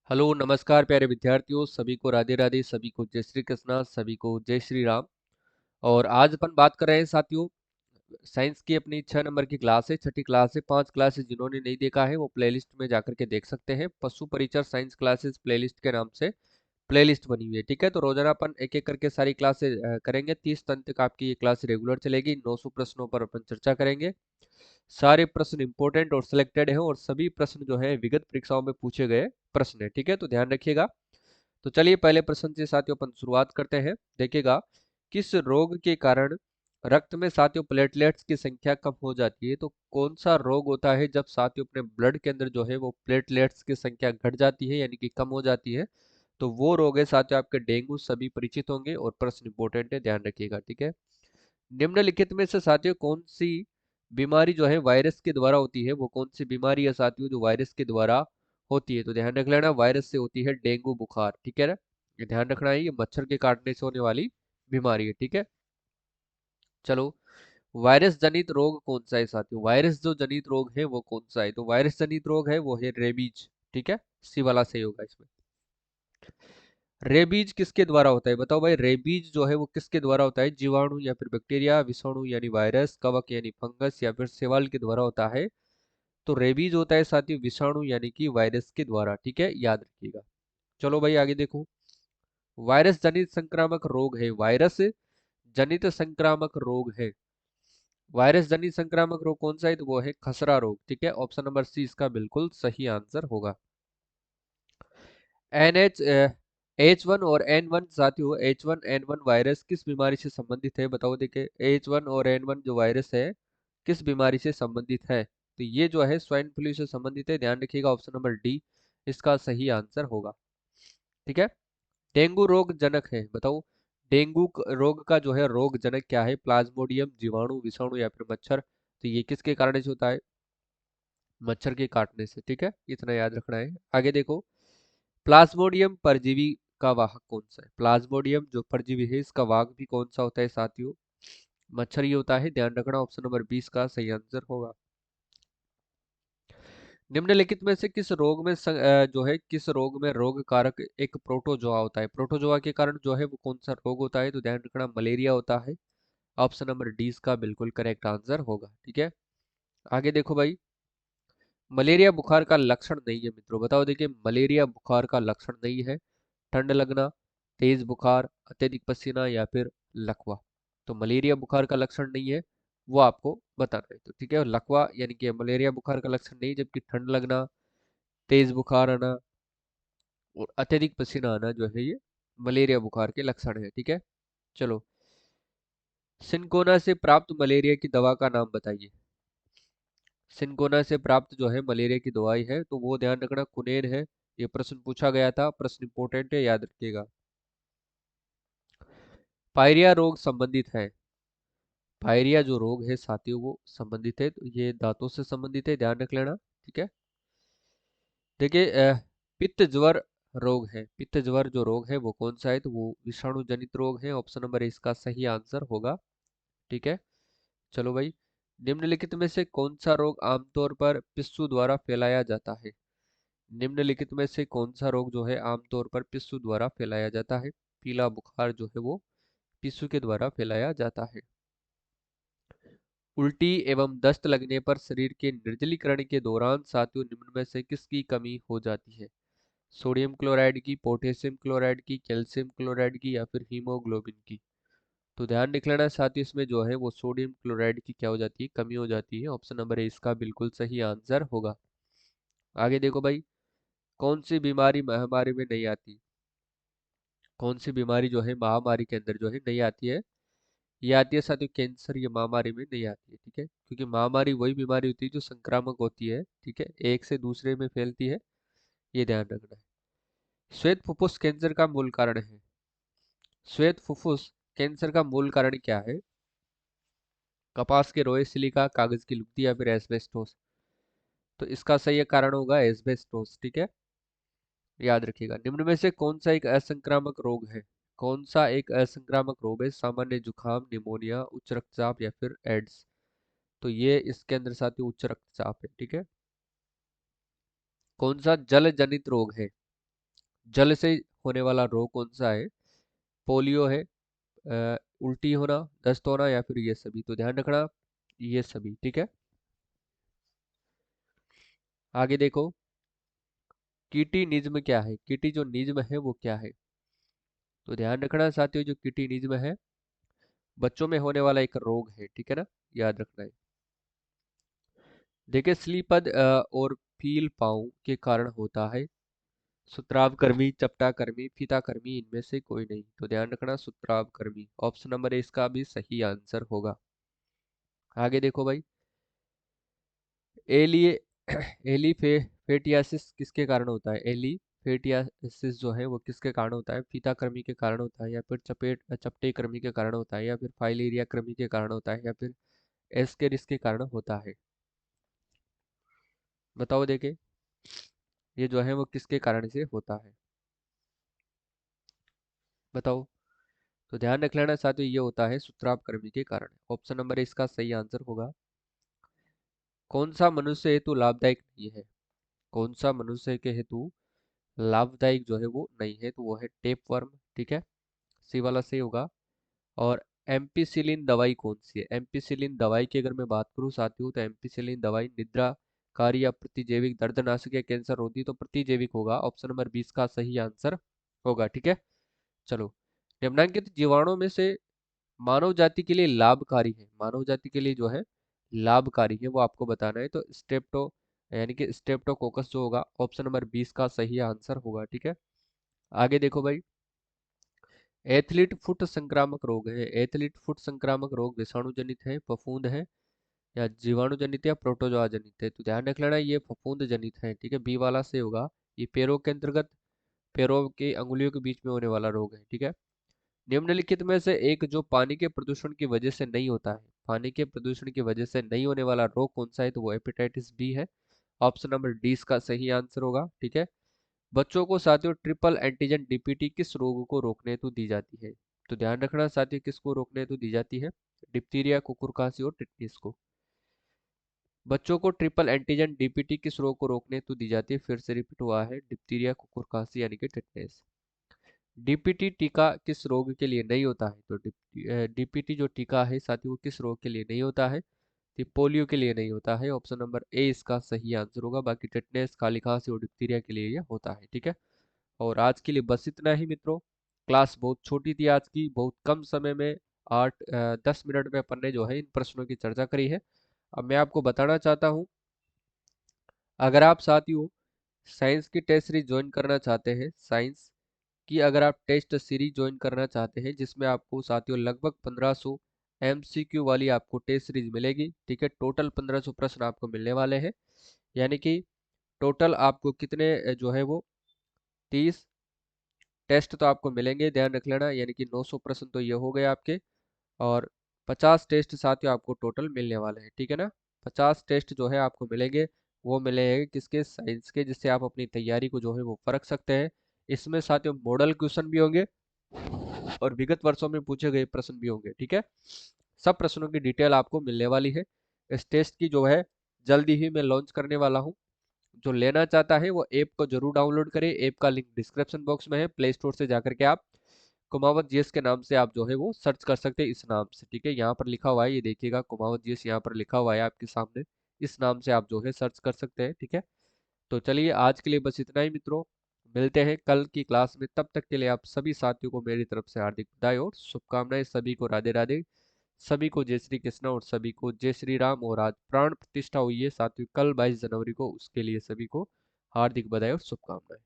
Hello नमस्कार प्यारे विद्यार्थियों, सभी को राधे राधे, सभी को जय श्री कृष्णा, सभी को जय श्री राम। और आज अपन बात कर रहे हैं साथियों, साइंस की अपनी 6 नंबर की क्लास है, छठी क्लास है। 5 क्लासेस जिन्होंने नहीं देखा है वो प्लेलिस्ट में जाकर के देख सकते हैं। पशु परिचर साइंस क्लासेस प्लेलिस्ट के नाम से प्लेलिस्ट बनी हुई है। ठीक है, तो रोजाना अपन एक एक करके सारी क्लासेस करेंगे। 30 दिन तक आपकी ये क्लास रेगुलर चलेगी। 900 प्रश्नों पर अपन चर्चा करेंगे। सारे प्रश्न इंपॉर्टेंट और सिलेक्टेड हैं और सभी प्रश्न जो है विगत परीक्षाओं में पूछे गए प्रश्न है। ठीक है, तो ध्यान रखिएगा। तो चलिए पहले प्रश्न से साथियों अपन शुरुआत करते हैं। देखिएगा, किस रोग के कारण रक्त में साथियों प्लेटलेट्स की संख्या कम हो जाती है? तो कौन सा रोग होता है जब साथियों अपने ब्लड के अंदर जो है वो प्लेटलेट्स की संख्या घट जाती है, यानी कि कम हो जाती है? तो वो रोग है साथियों आपके डेंगू। सभी परिचित होंगे और प्रश्न इंपॉर्टेंट है, ध्यान रखिएगा। ठीक है, निम्नलिखित में से साथियों कौन सी बीमारी जो है वायरस के द्वारा होती है? वो कौन सी बीमारी है साथियों जो वायरस के द्वारा होती है? तो ध्यान रख लेना, वायरस से होती है डेंगू बुखार। ठीक है ना, ये ध्यान रखना है, ये मच्छर के काटने से होने वाली बीमारी है। ठीक है, चलो, वायरस जनित रोग कौन सा है साथियों? वायरस जो जनित रोग है वो कौन सा है? तो वायरस जनित रोग है वो है रेबीज। ठीक है, सी वाला सही होगा इसमें। रेबीज किसके द्वारा होता है? बताओ भाई, रेबीज जो है वो किसके द्वारा होता है? जीवाणु या फिर बैक्टीरिया, विषाणु यानी वायरस, कवक यानी फंगस, या फिर शैवाल के द्वारा होता है? तो रेबीज होता है साथियों विषाणु यानी कि वायरस के द्वारा। ठीक है, याद रखिएगा। चलो भाई आगे देखो, वायरस जनित संक्रामक रोग है। वायरस जनित संक्रामक रोग है। वायरस जनित संक्रामक रोग कौन सा है? तो वो है खसरा रोग। ठीक है, ऑप्शन नंबर सी इसका बिल्कुल सही आंसर होगा। NH H1 और N1 साथियों, H1N1 वायरस किस बीमारी से संबंधित है? बताओ, देखिए H1 और N1 जो वायरस है किस बीमारी से संबंधित है? तो ये जो है स्वाइन फ्लू से संबंधित है, ध्यान रखिएगा। ऑप्शन नंबर डी इसका सही आंसर होगा। ठीक है, डेंगू रोग जनक है। बताओ, डेंगू रोग का जो है रोग जनक क्या है? प्लाज्मोडियम, जीवाणु, विषाणु या फिर मच्छर? तो ये किसके कारण से होता है? मच्छर के काटने से। ठीक है, इतना याद रखना है। आगे देखो, प्लाज्मोडियम परजीवी का वाहक कौन सा है? प्लाज्मोडियम जो परजीवी है इसका वाहक भी कौन सा होता है साथियों? मच्छर ही होता है, ध्यान रखना। ऑप्शन नंबर 20 का सही आंसर होगा। निम्नलिखित में से किस रोग में जो है किस रोग में रोग कारक एक प्रोटोजोआ होता है? प्रोटोजोआ के कारण जो है वो कौन सा रोग होता है? तो ध्यान रखना, मलेरिया होता है। ऑप्शन नंबर डी इसका बिल्कुल करेक्ट आंसर होगा। ठीक है, आगे देखो भाई, मलेरिया बुखार का लक्षण नहीं है मित्रों। बताओ, देखिए मलेरिया बुखार का लक्षण नहीं है ठंड लगना, तेज बुखार, अत्यधिक पसीना या फिर लकवा। तो मलेरिया बुखार का लक्षण नहीं है, वो आपको बताना है। तो ठीक है, लकवा यानी कि मलेरिया बुखार का लक्षण नहीं, जबकि ठंड लगना, तेज बुखार आना और अत्यधिक पसीना आना जो है ये मलेरिया बुखार के लक्षण है। ठीक है, चलो, सिनकोना से प्राप्त मलेरिया की दवा का नाम बताइए। सिनकोना से प्राप्त जो है मलेरिया की दवाई है तो वो ध्यान रखना कुनेर है। ये प्रश्न पूछा गया था, प्रश्न इंपोर्टेंट है, याद रखिएगा। पायरिया रोग संबंधित है। पायरिया जो रोग है साथियों वो संबंधित है, तो ये दांतों से संबंधित है, ध्यान रख लेना। ठीक है, देखिए पित्त ज्वर रोग है। पित्त ज्वर जो रोग है वो कौन सा है? तो वो विषाणु जनित रोग है। ऑप्शन नंबर इसका सही आंसर होगा। ठीक है, चलो भाई, निम्नलिखित में से कौन सा रोग आमतौर पर पिस्सू द्वारा फैलाया जाता है? निम्नलिखित में से कौन सा रोग जो है आमतौर पर पिस्सू द्वारा फैलाया जाता है? पीला बुखार जो है वो पिस्सू के द्वारा फैलाया जाता है। उल्टी एवं दस्त लगने पर शरीर के निर्जलीकरण के दौरान साथियों निम्न में से किसकी कमी हो जाती है? सोडियम क्लोराइड की, पोटेशियम क्लोराइड की, कैल्शियम क्लोराइड की या फिर हीमोग्लोबिन की? तो ध्यान रख लेना साथियों, इसमें जो है वो सोडियम क्लोराइड की क्या हो जाती है? कमी हो जाती है। ऑप्शन नंबर ए इसका बिल्कुल सही आंसर होगा। आगे देखो भाई, कौन सी बीमारी महामारी में नहीं आती? कौन सी बीमारी जो है महामारी के अंदर जो है नहीं आती है? ये आती है साथियों कैंसर, ये महामारी में नहीं आती है। ठीक है, क्योंकि महामारी वही बीमारी होती है जो संक्रामक होती है। ठीक है, एक से दूसरे में फैलती है, ये ध्यान रखना है। श्वेत फुफ्फुस कैंसर का मूल कारण है। श्वेत फुफ्फुस कैंसर का मूल कारण क्या है? कपास के रोए, सिलिका, कागज की लुगदी या फिर एस्बेस्टोस? तो इसका सही कारण होगा एस्बेस्टोस। ठीक है, याद रखिएगा। निम्न में से कौन सा एक असंक्रामक रोग है? कौन सा एक असंक्रामक रोग है? सामान्य जुकाम, निमोनिया, उच्च रक्तचाप या फिर एड्स? तो ये इसके अंदर साथियों उच्च रक्तचाप है। ठीक है, कौन सा जल जनित रोग है? जल से होने वाला रोग कौन सा है? पोलियो है, उल्टी होना, दस्त होना, या फिर ये सभी? तो ध्यान रखना ये सभी, ठीक है। आगे देखो, कीटीनिज्म क्या है? कीटी जो निज्म है वो क्या है? तो ध्यान रखना साथियों, जो कीटीनिज्म है बच्चों में होने वाला एक रोग है, ठीक है ना, याद रखना है। देखिए, स्लीपद और फील पाँव के कारण होता है। सुत्राव कर्मी, चपटा कर्मी, फीता कर्मी, इनमें से कोई नहीं। तो ध्यान रखना सुत्राव कर्मी, ऑप्शन नंबर ए इसका भी सही आंसर होगा। आगे देखो भाई, एली फेटियासिस किसके कारण होता है? एली फेटियासिस जो है वो किसके कारण होता है? फीता कृमि के कारण होता है, या फिर चपटे कृमि के कारण होता है, या फिर फाइलेरिया कृमि के कारण होता है, या फिर एस्केरिस के कारण होता है? बताओ देखे, ये जो है वो किसके कारण से होता है? बताओ। तो ध्यान रख लेना साथियों, ये होता है सुत्राव कृमि के कारण। ऑप्शन नंबर इसका सही आंसर होगा। कौन सा मनुष्य हेतु लाभदायक नहीं है? कौन सा मनुष्य के हेतु लाभदायक जो है वो नहीं है? तो वो है टेप वर्म, ठीक है, सी वाला सही होगा। और एम्पिसिलिन दवाई कौन सी है? एम्पिसिलिन दवाई की अगर मैं बात करूं साथियों, तो एम्पिसिलिन दवाई निद्राकारी या प्रतिजैविक, दर्दनाशक या कैंसर रोधी, तो प्रतिजैविक होगा। ऑप्शन नंबर 20 का सही आंसर होगा, ठीक है। चलो, निम्नलिखित जीवाणुओं में से मानव जाति के लिए लाभकारी है, मानव जाति के लिए जो है लाभकारी है वो आपको बताना है। तो स्टेप्टो यानी कि स्टेप्टोकोकस जो होगा, ऑप्शन नंबर 20 का सही आंसर होगा, ठीक है। आगे देखो भाई, एथलीट फुट संक्रामक रोग है। एथलीट फुट संक्रामक रोग विषाणु जनित है, फफूंद है, या जीवाणु जनित, या प्रोटोजोआ जनित है? तो ध्यान रख लेना ये फफूंद जनित है, ठीक है, बी वाला से होगा। ये पैरों के अंतर्गत, पैरों की अंगुलियों के बीच में होने वाला रोग है, ठीक है। निम्नलिखित में से एक जो पानी के प्रदूषण की वजह से नहीं होता है, पानी के प्रदूषण की वजह से नहीं होने वाला रोग कौन सा है? तो वो हेपेटाइटिस बी है। ऑप्शन नंबर डी इसका सही आंसर होगा, ठीक है। बच्चों को साथियों ट्रिपल एंटीजन डीपीटी किस रोग को रोकने हेतु दी जाती है? तो ध्यान रखना साथियों, किसको रोकने हेतु दी जाती है? डिप्थीरिया, कुकुर खांसी और टिटनेस को। बच्चों को ट्रिपल एंटीजन डीपीटी किस रोग को रोकने हेतु दी जाती है? फिर से रिपीट हुआ है, डिप्थीरिया, कुकुर खांसी यानी कि टिटनेस। डीपीटी टीका किस रोग के लिए नहीं होता है? तो डीपीटी जो टीका है साथियों वो किस रोग के लिए नहीं होता है? तो पोलियो के लिए नहीं होता है। ऑप्शन नंबर ए इसका सही आंसर होगा। बाकी टिटनेस, काली खांसी और डिप्थीरिया के लिए यह होता है, ठीक है। और आज के लिए बस इतना ही मित्रों। क्लास बहुत छोटी थी आज की, बहुत कम समय में 10 मिनट में अपन ने जो है इन प्रश्नों की चर्चा करी है। अब मैं आपको बताना चाहता हूँ, अगर आप साथियों साइंस की टेस्ट सीरीज ज्वाइन करना चाहते हैं, साइंस की अगर आप टेस्ट सीरीज ज्वाइन करना चाहते हैं, जिसमें आपको साथियों लगभग 1500 एमसीक्यू वाली आपको टेस्ट सीरीज मिलेगी, ठीक है। टोटल 1500 प्रश्न आपको मिलने वाले हैं, यानी कि टोटल आपको कितने जो है वो 30 टेस्ट तो आपको मिलेंगे, ध्यान रख लेना, यानी कि 900 प्रश्न तो ये हो गए आपके। और 50 टेस्ट साथियों आपको टोटल मिलने वाले हैं, ठीक है ना। 50 टेस्ट जो है आपको मिलेंगे, वो मिलेंगे किसके? साइंस के, जिससे आप अपनी तैयारी को जो है वो परख सकते हैं। इसमें साथियों मॉडल क्वेश्चन भी होंगे और विगत वर्षों में पूछे गए प्रश्न भी होंगे, ठीक है। सब प्रश्नों की डिटेल आपको मिलने वाली है। इस टेस्ट की जो है जल्दी ही मैं लॉन्च करने वाला हूँ। जो लेना चाहता है वो ऐप को जरूर डाउनलोड करे। ऐप का लिंक डिस्क्रिप्शन बॉक्स में है, प्ले स्टोर से जाकर के आप कुमावत जीएस के नाम से आप जो है वो सर्च कर सकते हैं, इस नाम से, ठीक है। यहाँ पर लिखा हुआ है, ये देखिएगा कुमावत जीएस यहाँ पर लिखा हुआ है आपके सामने, इस नाम से आप जो है सर्च कर सकते हैं, ठीक है। तो चलिए आज के लिए बस इतना ही मित्रों, मिलते हैं कल की क्लास में। तब तक के लिए आप सभी साथियों को मेरी तरफ से हार्दिक बधाई और शुभकामनाएं। सभी को राधे राधे, सभी को जय श्री कृष्ण और सभी को जय श्री राम। और आज प्राण प्रतिष्ठा हुई है साथियों कल 22 जनवरी को, उसके लिए सभी को हार्दिक बधाई और शुभकामनाएं।